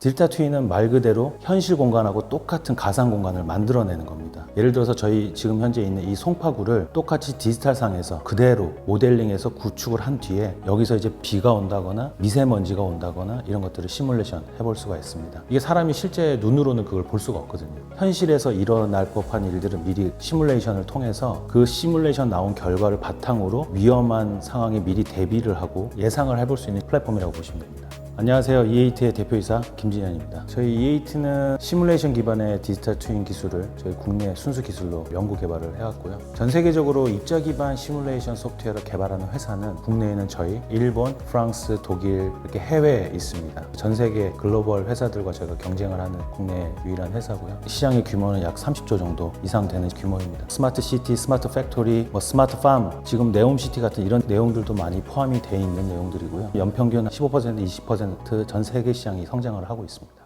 딜타 트윈은 말 그대로 현실 공간하고 똑같은 가상 공간을 만들어내는 겁니다. 예를 들어서 저희 지금 현재 있는 이 송파구를 똑같이 디지털상에서 그대로 모델링해서 구축을 한 뒤에 여기서 이제 비가 온다거나 미세먼지가 온다거나 이런 것들을 시뮬레이션 해볼 수가 있습니다. 이게 사람이 실제 눈으로는 그걸 볼 수가 없거든요. 현실에서 일어날 법한 일들을 미리 시뮬레이션을 통해서 그 시뮬레이션 나온 결과를 바탕으로 위험한 상황에 미리 대비를 하고 예상을 해볼 수 있는 플랫폼이라고 보시면 됩니다. 안녕하세요. 이에이트의 대표이사 김진현입니다. 저희 이에이트는 시뮬레이션 기반의 디지털 트윈 기술을 저희 국내 순수 기술로 연구 개발을 해왔고요. 전 세계적으로 입자 기반 시뮬레이션 소프트웨어를 개발하는 회사는 국내에는 저희, 일본, 프랑스, 독일 이렇게 해외에 있습니다. 전 세계 글로벌 회사들과 저희가 경쟁을 하는 국내 유일한 회사고요. 시장의 규모는 약 30조 정도 이상 되는 규모입니다. 스마트 시티, 스마트 팩토리, 스마트 팜, 지금 네옴시티 같은 이런 내용들도 많이 포함이 되어 있는 내용들이고요. 연평균 15%, 20% 전 세계 시장이 성장을 하고 있습니다.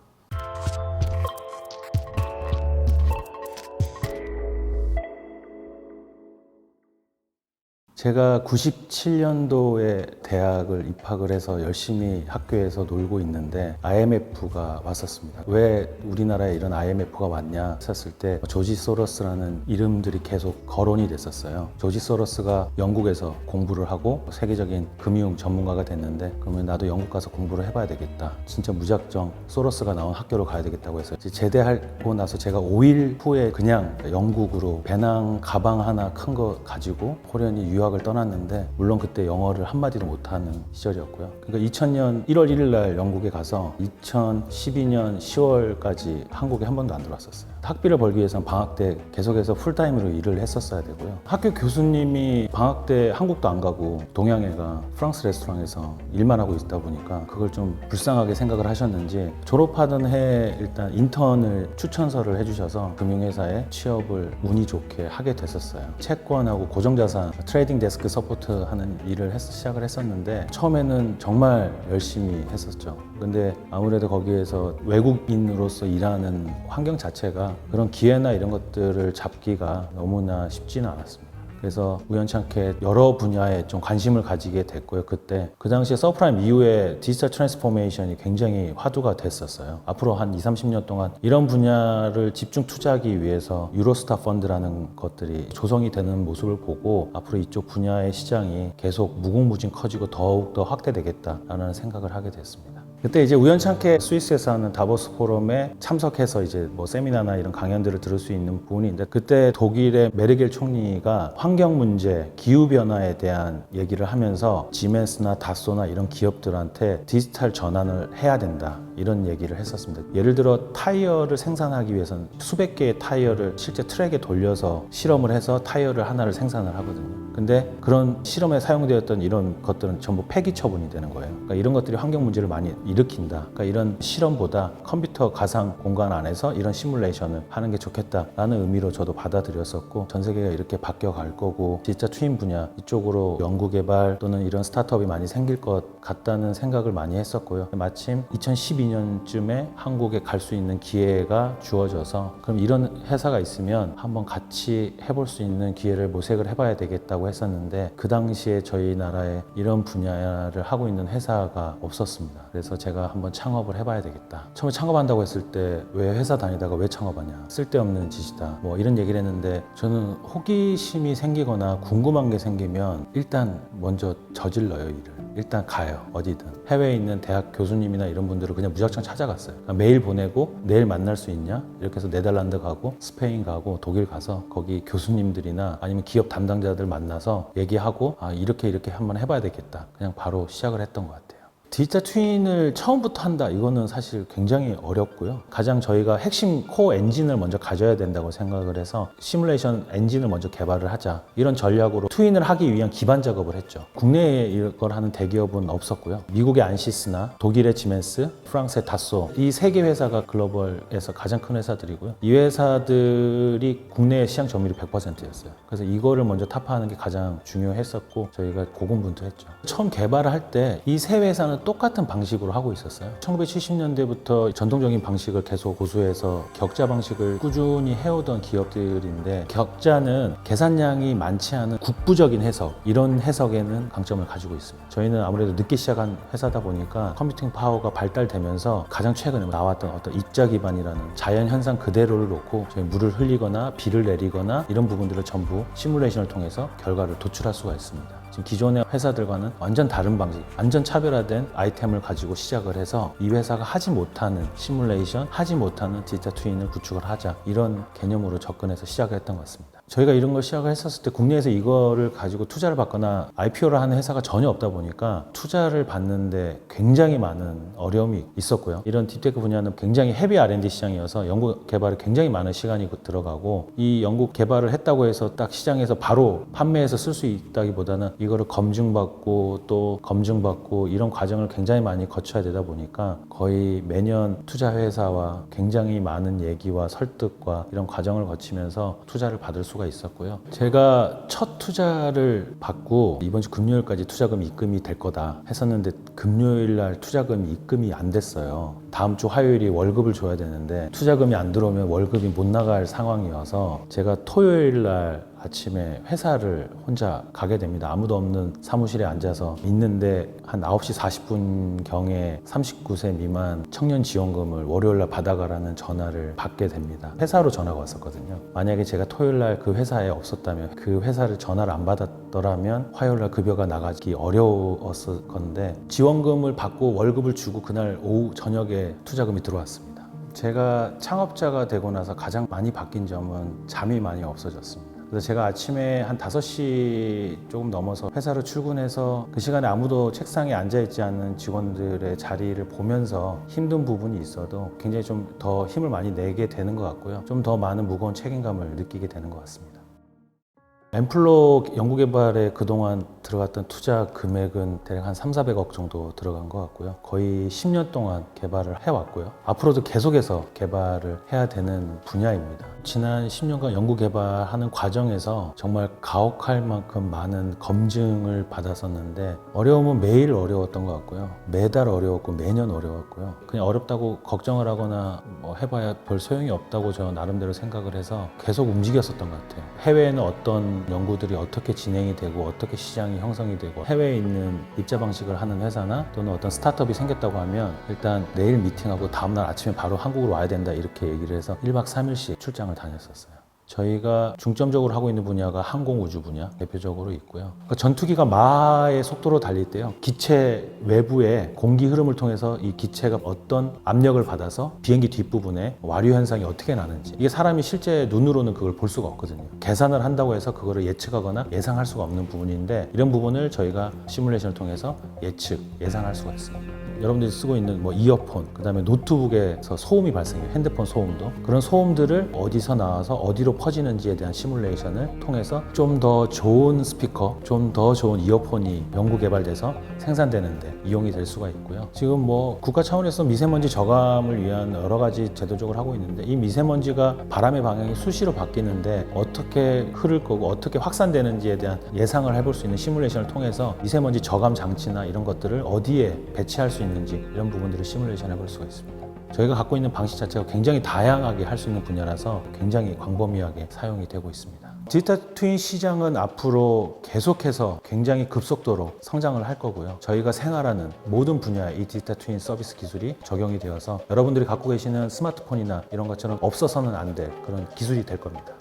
제가 97년도에 대학을 입학을 해서 열심히 학교에서 놀고 있는데 IMF가 왔었습니다. 왜 우리나라에 이런 IMF가 왔냐 했었을 때 조지 소로스라는 이름들이 계속 거론이 됐었어요. 조지 소로스가 영국에서 공부를 하고 세계적인 금융 전문가가 됐는데 그러면 나도 영국 가서 공부를 해봐야 되겠다. 진짜 무작정 소로스가 나온 학교로 가야 되겠다고 해서 제대하고 나서 제가 5일 후에 그냥 영국으로 배낭 가방 하나 큰 거 가지고 호련히 유학을 떠났는데 물론 그때 영어를 한마디도 못하는 시절이었고요. 그러니까 2000년 1월 1일 날 영국에 가서 2012년 10월까지 한국에 한 번도 안 들어왔었어요. 학비를 벌기 위해서는 방학 때 계속해서 풀타임으로 일을 했었어야 되고요. 학교 교수님이 방학 때 한국도 안 가고 동양애가 프랑스 레스토랑에서 일만 하고 있다 보니까 그걸 좀 불쌍하게 생각을 하셨는지 졸업하던 해에 일단 인턴을 추천서를 해주셔서 금융회사에 취업을 운이 좋게 하게 됐었어요. 채권하고 고정자산 트레이딩 데스크 서포트 하는 일을 시작을 했었는데 처음에는 정말 열심히 했었죠. 근데 아무래도 거기에서 외국인으로서 일하는 환경 자체가 그런 기회나 이런 것들을 잡기가 너무나 쉽지는 않았습니다. 그래서 우연찮게 여러 분야에 좀 관심을 가지게 됐고요. 그때 그 당시에 서프라임 이후에 디지털 트랜스포메이션이 굉장히 화두가 됐었어요. 앞으로 한 20, 30년 동안 이런 분야를 집중 투자하기 위해서 유로스타 펀드라는 것들이 조성이 되는 모습을 보고 앞으로 이쪽 분야의 시장이 계속 무궁무진 커지고 더욱더 확대되겠다라는 생각을 하게 됐습니다. 그때 이제 우연찮게 스위스에서 하는 다보스 포럼에 참석해서 이제 세미나나 이런 강연들을 들을 수 있는 부분인데 그때 독일의 메르겔 총리가 환경 문제, 기후 변화에 대한 얘기를 하면서 지멘스나 다소나 이런 기업들한테 디지털 전환을 해야 된다. 이런 얘기를 했었습니다. 예를 들어 타이어를 생산하기 위해서는 수백 개의 타이어를 실제 트랙에 돌려서 실험을 해서 타이어를 하나를 생산을 하거든요. 근데 그런 실험에 사용되었던 이런 것들은 전부 폐기 처분이 되는 거예요. 그러니까 이런 것들이 환경 문제를 많이 일으킨다. 그러니까 이런 실험보다 컴퓨터 가상 공간 안에서 이런 시뮬레이션을 하는 게 좋겠다라는 의미로 저도 받아들였었고 전 세계가 이렇게 바뀌어 갈 거고 진짜 트윈 분야 이쪽으로 연구 개발 또는 이런 스타트업이 많이 생길 것 같다는 생각을 많이 했었고요. 마침 2012년쯤에 한국에 갈 수 있는 기회가 주어져서 그럼 이런 회사가 있으면 한번 같이 해볼 수 있는 기회를 모색을 해봐야 되겠다고 했었는데 그 당시에 저희 나라에 이런 분야를 하고 있는 회사가 없었습니다. 그래서 제가 한번 창업을 해봐야 되겠다. 처음에 창업한다고 했을 때 왜 회사 다니다가 왜 창업하냐. 쓸데없는 짓이다. 이런 얘기를 했는데 저는 호기심이 생기거나 궁금한 게 생기면 일단 먼저 저질러요, 일을. 일단 가요, 어디든. 해외에 있는 대학 교수님이나 이런 분들을 그냥 무작정 찾아갔어요. 메일 보내고 내일 만날 수 있냐? 이렇게 해서 네덜란드 가고 스페인 가고 독일 가서 거기 교수님들이나 아니면 기업 담당자들 만나서 얘기하고 이렇게 한번 해봐야 되겠다. 그냥 바로 시작을 했던 것 같아요. 디지털 트윈을 처음부터 한다 이거는 사실 굉장히 어렵고요. 가장 저희가 핵심 코어 엔진을 먼저 가져야 된다고 생각을 해서 시뮬레이션 엔진을 먼저 개발을 하자 이런 전략으로 트윈을 하기 위한 기반 작업을 했죠. 국내에 이걸 하는 대기업은 없었고요. 미국의 안시스나 독일의 지멘스, 프랑스의 다소 이 세 개 회사가 글로벌에서 가장 큰 회사들이고요. 이 회사들이 국내의 시장 점유율이 100%였어요. 그래서 이거를 먼저 타파하는 게 가장 중요했었고 저희가 고군분투했죠. 처음 개발을 할 때 이 세 회사는 똑같은 방식으로 하고 있었어요. 1970년대부터 전통적인 방식을 계속 고수해서 격자 방식을 꾸준히 해오던 기업들인데, 격자는 계산량이 많지 않은 국부적인 해석, 이런 해석에는 강점을 가지고 있습니다. 저희는 아무래도 늦게 시작한 회사다 보니까 컴퓨팅 파워가 발달되면서 가장 최근에 나왔던 어떤 입자 기반이라는 자연 현상 그대로를 놓고 저희 물을 흘리거나 비를 내리거나 이런 부분들을 전부 시뮬레이션을 통해서 결과를 도출할 수가 있습니다. 지금 기존의 회사들과는 완전 다른 방식, 완전 차별화된 아이템을 가지고 시작을 해서 이 회사가 하지 못하는 시뮬레이션, 하지 못하는 디지털 트윈을 구축을 하자, 이런 개념으로 접근해서 시작을 했던 것 같습니다. 저희가 이런 걸 시작을 했었을 때 국내에서 이거를 가지고 투자를 받거나 IPO를 하는 회사가 전혀 없다 보니까 투자를 받는데 굉장히 많은 어려움이 있었고요. 이런 딥테크 분야는 굉장히 헤비 R&D 시장이어서 연구 개발에 굉장히 많은 시간이 들어가고, 이 연구 개발을 했다고 해서 딱 시장에서 바로 판매해서 쓸 수 있다기보다는 이거를 검증받고 또 검증받고 이런 과정을 굉장히 많이 거쳐야 되다 보니까 거의 매년 투자 회사와 굉장히 많은 얘기와 설득과 이런 과정을 거치면서 투자를 받을 수가 있었고요. 제가 첫 투자를 받고 이번 주 금요일까지 투자금이 입금이 될 거다 했었는데, 금요일 날 투자금이 입금이 안 됐어요. 다음 주 화요일이 월급을 줘야 되는데 투자금이 안 들어오면 월급이 못 나갈 상황이어서 제가 토요일 날 아침에 회사를 혼자 가게 됩니다. 아무도 없는 사무실에 앉아서 있는데 한 9시 40분경에 39세 미만 청년 지원금을 월요일날 받아가라는 전화를 받게 됩니다. 회사로 전화가 왔었거든요. 만약에 제가 토요일날 그 회사에 없었다면, 그 회사를 전화를 안 받았더라면 화요일날 급여가 나가기 어려웠을 건데, 지원금을 받고 월급을 주고 그날 오후 저녁에 투자금이 들어왔습니다. 제가 창업자가 되고 나서 가장 많이 바뀐 점은 잠이 많이 없어졌습니다. 그래서 제가 아침에 한 5시 조금 넘어서 회사로 출근해서 그 시간에 아무도 책상에 앉아있지 않은 직원들의 자리를 보면서 힘든 부분이 있어도 굉장히 좀 더 힘을 많이 내게 되는 것 같고요. 좀 더 많은 무거운 책임감을 느끼게 되는 것 같습니다. 엠플로 연구개발에 그동안 들어갔던 투자 금액은 대략 한 300~400억 정도 들어간 것 같고요. 거의 10년 동안 개발을 해왔고요. 앞으로도 계속해서 개발을 해야 되는 분야입니다. 지난 10년간 연구개발하는 과정에서 정말 가혹할 만큼 많은 검증을 받았었는데, 어려움은 매일 어려웠던 것 같고요. 매달 어려웠고 매년 어려웠고요. 그냥 어렵다고 걱정을 하거나 뭐 해봐야 별 소용이 없다고 저 나름대로 생각을 해서 계속 움직였었던 것 같아요. 해외에는 어떤 연구들이 어떻게 진행이 되고 어떻게 시장이 형성이 되고, 해외에 있는 입자 방식을 하는 회사나 또는 어떤 스타트업이 생겼다고 하면 일단 내일 미팅하고 다음날 아침에 바로 한국으로 와야 된다, 이렇게 얘기를 해서 1박 3일씩 출장을 다녔었어요. 저희가 중점적으로 하고 있는 분야가 항공우주 분야 대표적으로 있고요. 그러니까 전투기가 마하의 속도로 달릴 때요, 기체 외부의 공기 흐름을 통해서 이 기체가 어떤 압력을 받아서 비행기 뒷부분에 와류 현상이 어떻게 나는지, 이게 사람이 실제 눈으로는 그걸 볼 수가 없거든요. 계산을 한다고 해서 그거를 예측하거나 예상할 수가 없는 부분인데, 이런 부분을 저희가 시뮬레이션을 통해서 예상할 수가 있습니다. 여러분들이 쓰고 있는 뭐 이어폰, 그 다음에 노트북에서 소음이 발생해요. 핸드폰 소음도. 그런 소음들을 어디서 나와서 어디로 퍼지는지에 대한 시뮬레이션을 통해서 좀 더 좋은 스피커, 좀 더 좋은 이어폰이 연구 개발돼서 생산되는데 이용이 될 수가 있고요. 지금 뭐 국가 차원에서 미세먼지 저감을 위한 여러 가지 제도적으로 하고 있는데, 이 미세먼지가 바람의 방향이 수시로 바뀌는데 어떻게 흐를 거고 어떻게 확산되는지에 대한 예상을 해볼 수 있는 시뮬레이션을 통해서 미세먼지 저감 장치나 이런 것들을 어디에 배치할 수 있는지, 이런 부분들을 시뮬레이션 해볼 수가 있습니다. 저희가 갖고 있는 방식 자체가 굉장히 다양하게 할 수 있는 분야라서 굉장히 광범위하게 사용이 되고 있습니다. 디지털 트윈 시장은 앞으로 계속해서 굉장히 급속도로 성장을 할 거고요. 저희가 생활하는 모든 분야에 이 디지털 트윈 서비스 기술이 적용이 되어서 여러분들이 갖고 계시는 스마트폰이나 이런 것처럼 없어서는 안 될 그런 기술이 될 겁니다.